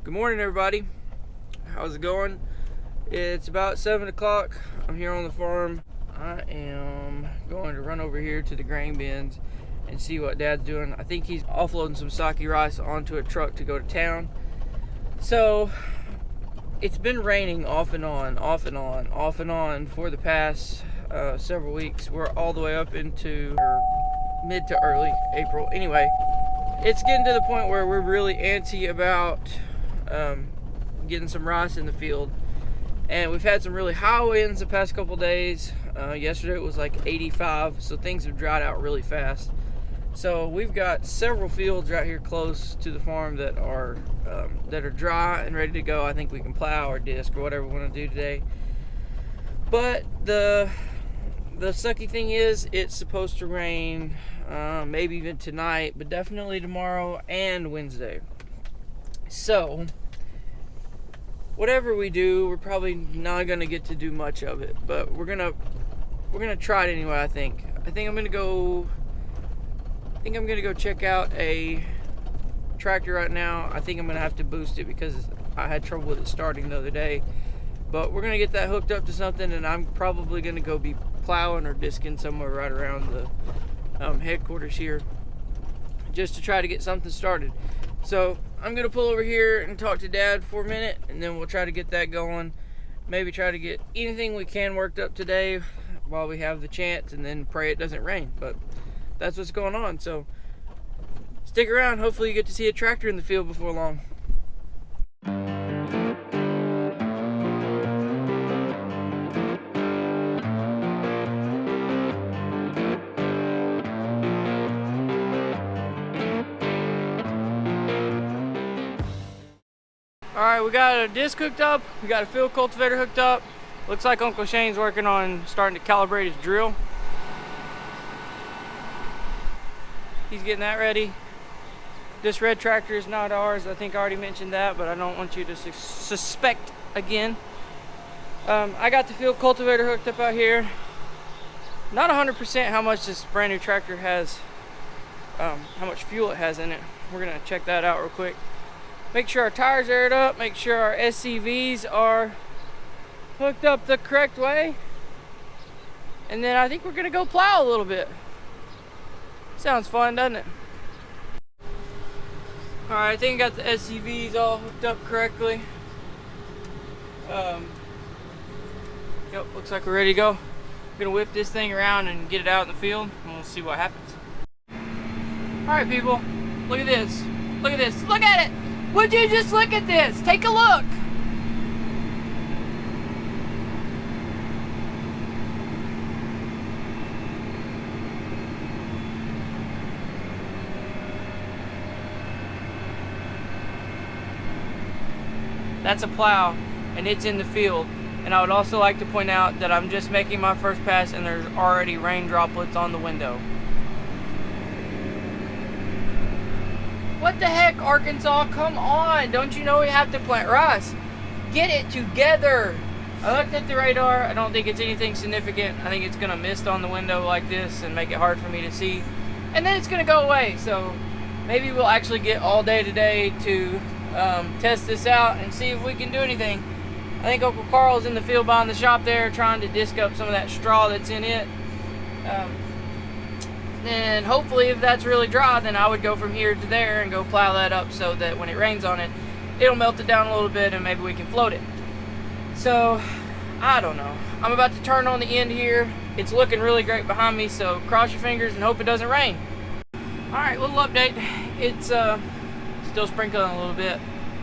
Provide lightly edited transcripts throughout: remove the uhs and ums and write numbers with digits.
Good morning, everybody. How's it going? It's about 7 o'clock. I'm here on the farm. I am going to run over here to the grain bins and see what Dad's doing. I think he's offloading some sake rice onto a truck to go to town. So it's been raining off and on for the past several weeks. We're all the way up into mid to early April. Anyway, it's getting to the point where we're really antsy about getting some rice in the field, and we've had some really high winds the past couple days. Yesterday it was like 85, so things have dried out really fast. So we've got several fields right here close to the farm that are dry and ready to go. I think we can plow or disc or whatever we want to do today. But the sucky thing is, it's supposed to rain maybe even tonight, but definitely tomorrow and Wednesday. So whatever we do, we're probably not gonna get to do much of it, but we're gonna try it anyway. I think I'm gonna go check out a tractor right now. I think I'm gonna have to boost it because I had trouble with it starting the other day. But we're gonna get that hooked up to something, and I'm probably gonna go be plowing or disking somewhere right around the headquarters here, just to try to get something started. So I'm gonna pull over here and talk to Dad for a minute, and then we'll try to get that going. Maybe try to get anything we can worked up today while we have the chance, and then pray it doesn't rain. But that's what's going on. So stick around. Hopefully you get to see a tractor in the field before long. Alright, we got a disc hooked up, we got a field cultivator hooked up. Looks like Uncle Shane's working on starting to calibrate his drill. He's getting that ready. This red tractor is not ours. I think I already mentioned that, but I don't want you to suspect again. I got the field cultivator hooked up out here. Not 100% how much this brand new tractor has, how much fuel it has in it. We're gonna check that out real quick. Make sure our tires are aired up, make sure our SCVs are hooked up the correct way. And then I think we're gonna go plow a little bit. Sounds fun, doesn't it? All right, I think I got the SCVs all hooked up correctly. Yep, looks like we're ready to go. I'm gonna whip this thing around and get it out in the field, and we'll see what happens. All right, people, look at this. Look at this, look at it. Would you just look at this? Take a look. That's a plow, and it's in the field. And I would also like to point out that I'm just making my first pass, and there's already rain droplets on the window. What the heck, Arkansas? Come on. Don't you know we have to plant rice? Get it together. I looked at the radar. I don't think it's anything significant. I think it's going to mist on the window like this and make it hard for me to see. And then it's going to go away. So maybe we'll actually get all day today to test this out and see if we can do anything. I think Uncle Carl's in the field behind the shop there trying to disc up some of that straw that's in it. And hopefully if that's really dry, then I would go from here to there and go plow that up so that when it rains on it, it'll melt it down a little bit and maybe we can float it. So, I don't know. I'm about to turn on the end here. It's looking really great behind me, so cross your fingers and hope it doesn't rain. Alright, little update. It's still sprinkling a little bit,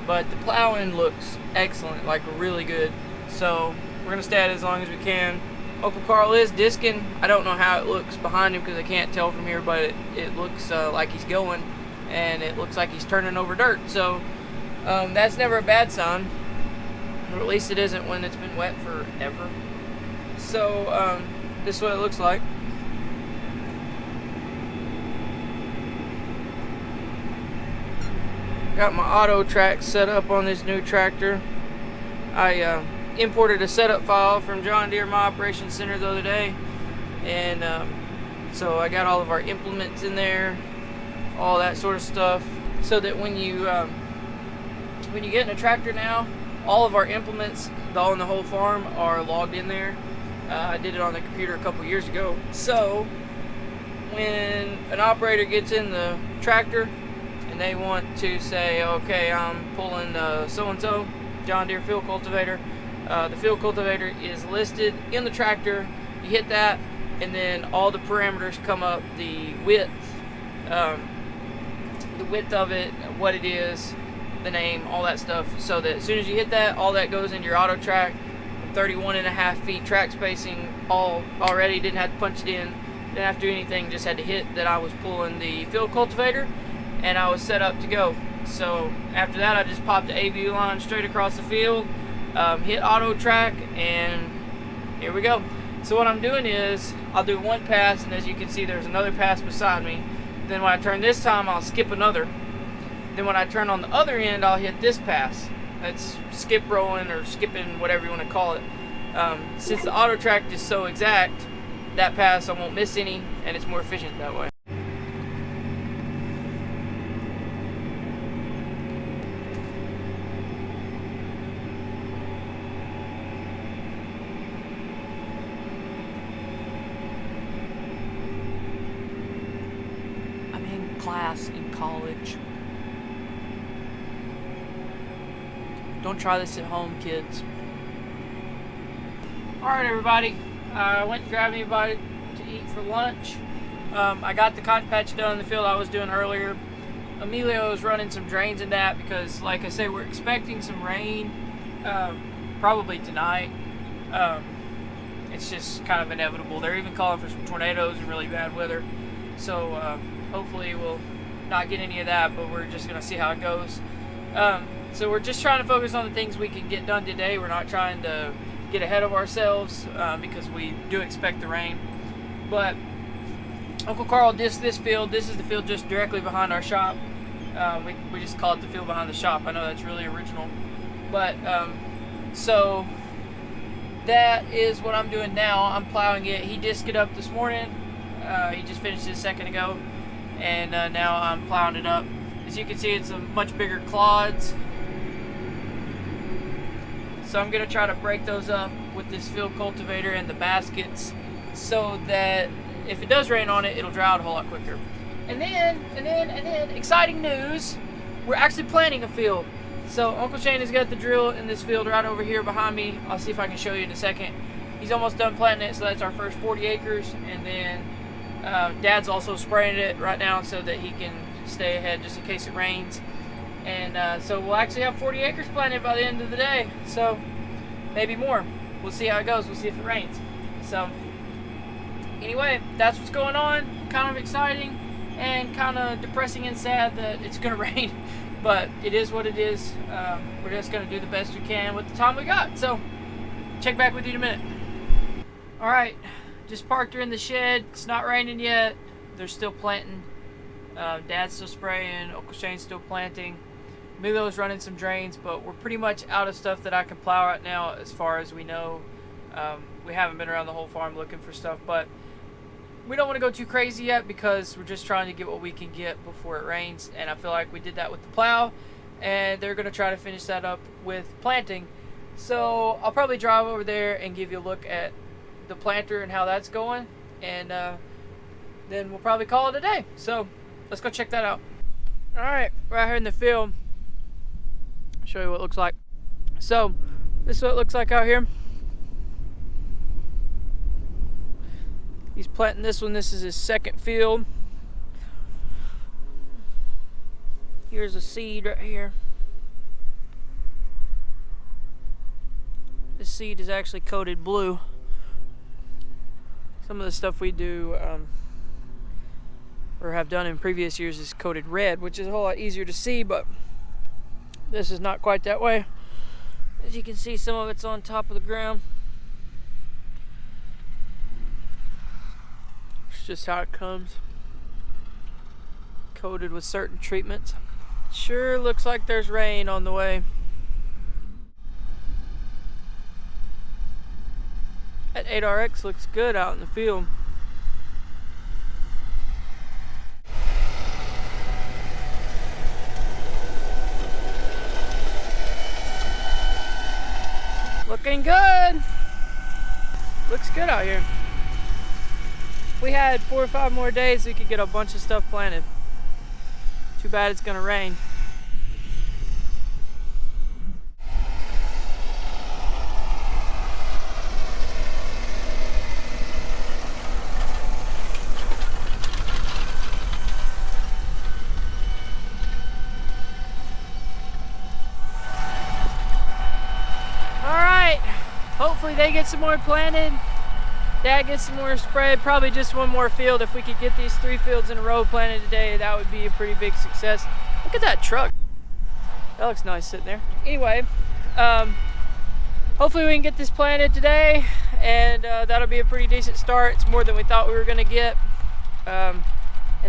but the plowing looks excellent, like really good. So, we're going to stay at it as long as we can. Uncle Carl is disking. I don't know how it looks behind him because I can't tell from here, but it looks like he's going, and it looks like he's turning over dirt. So that's never a bad sign, or at least it isn't when it's been wet forever. So this is what it looks like. Got my auto track set up on this new tractor. I imported a setup file from John Deere My Operations Center the other day, and so I got all of our implements in there, all that sort of stuff, so that when you when you get in a tractor now, all of our implements on the whole farm are logged in there. I did it on the computer a couple years ago. So when an operator gets in the tractor and they want to say, okay, I'm pulling so-and-so John Deere field cultivator, the field cultivator is listed in the tractor. You hit that, and then all the parameters come up, the width of it, what it is, the name, all that stuff, so that as soon as you hit that, all that goes into your auto track. 31.5 feet track spacing already, didn't have to punch it in, didn't have to do anything, just had to hit that I was pulling the field cultivator, and I was set up to go. So after that, I just popped the ABU line straight across the field, hit auto track, and here we go. So what I'm doing is I'll do one pass, and as you can see, there's another pass beside me. Then when I turn this time, I'll skip another. Then when I turn on the other end, I'll hit this pass. It's skip rolling or skipping, whatever you want to call it. Since the auto track is so exact, that pass I won't miss any, and it's more efficient that way. I'm in class in college. Don't try this at home, kids. Alright, everybody. I went and grabbed me a bite to eat for lunch. I got the cotton patch done in the field I was doing earlier. Emilio is running some drains in that because, like I say, we're expecting some rain probably tonight. It's just kind of inevitable. They're even calling for some tornadoes and really bad weather. So hopefully we'll not get any of that, but we're just going to see how it goes. So we're just trying to focus on the things we can get done today. We're not trying to get ahead of ourselves because we do expect the rain. But Uncle Carl dissed this field. This is the field just directly behind our shop. We just call it the field behind the shop. I know that's really original. But so that is what I'm doing now. I'm plowing it. He dissed it up this morning. He just finished it a second ago. And now I'm plowing it up. As you can see, it's a much bigger clods. So I'm going to try to break those up with this field cultivator and the baskets so that if it does rain on it, it'll dry out a whole lot quicker. And then, exciting news, we're actually planting a field. So Uncle Shane has got the drill in this field right over here behind me. I'll see if I can show you in a second. He's almost done planting it, so that's our first 40 acres. And then Dad's also spraying it right now so that he can stay ahead just in case it rains. And so we'll actually have 40 acres planted by the end of the day. So maybe more. We'll see how it goes. We'll see if it rains. So anyway, that's what's going on. Kind of exciting and kind of depressing and sad that it's going to rain. But it is what it is. We're just going to do the best we can with the time we got. So check back with you in a minute. Alright, just parked her in the shed. It's not raining yet. They're still planting. Dad's still spraying. Uncle Shane's still planting. Emilio's running some drains, but we're pretty much out of stuff that I can plow right now as far as we know. We haven't been around the whole farm looking for stuff, but we don't want to go too crazy yet because we're just trying to get what we can get before it rains, and I feel like we did that with the plow, and they're going to try to finish that up with planting. So I'll probably drive over there and give you a look at the planter and how that's going, and then we'll probably call it a day. So let's go check that out. Alright, right here in the field, I'll show you what it looks like. So this is what it looks like out here. He's planting this one. This is his second field. Here's a seed right here. This seed is actually coated blue. Some of the stuff we do or have done in previous years is coated red, which is a whole lot easier to see, but this is not quite that way. As you can see, some of it's on top of the ground. It's just how it comes, coated with certain treatments. Sure looks like there's rain on the way. That 8RX looks good out in the field. Looking good. Looks good out here. If we had 4 or 5 more days, we could get a bunch of stuff planted. Too bad it's gonna rain. Hopefully they get some more planted. Dad gets some more sprayed. Probably just one more field. If we could get these 3 fields in a row planted today, that would be a pretty big success. Look at that truck. That looks nice sitting there. Anyway, hopefully we can get this planted today, and that'll be a pretty decent start. It's more than we thought we were gonna get. And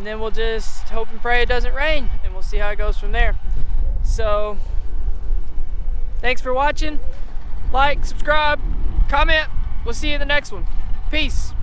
then we'll just hope and pray it doesn't rain, and we'll see how it goes from there. So, thanks for watching. Like, subscribe, comment. We'll see you in the next one. Peace.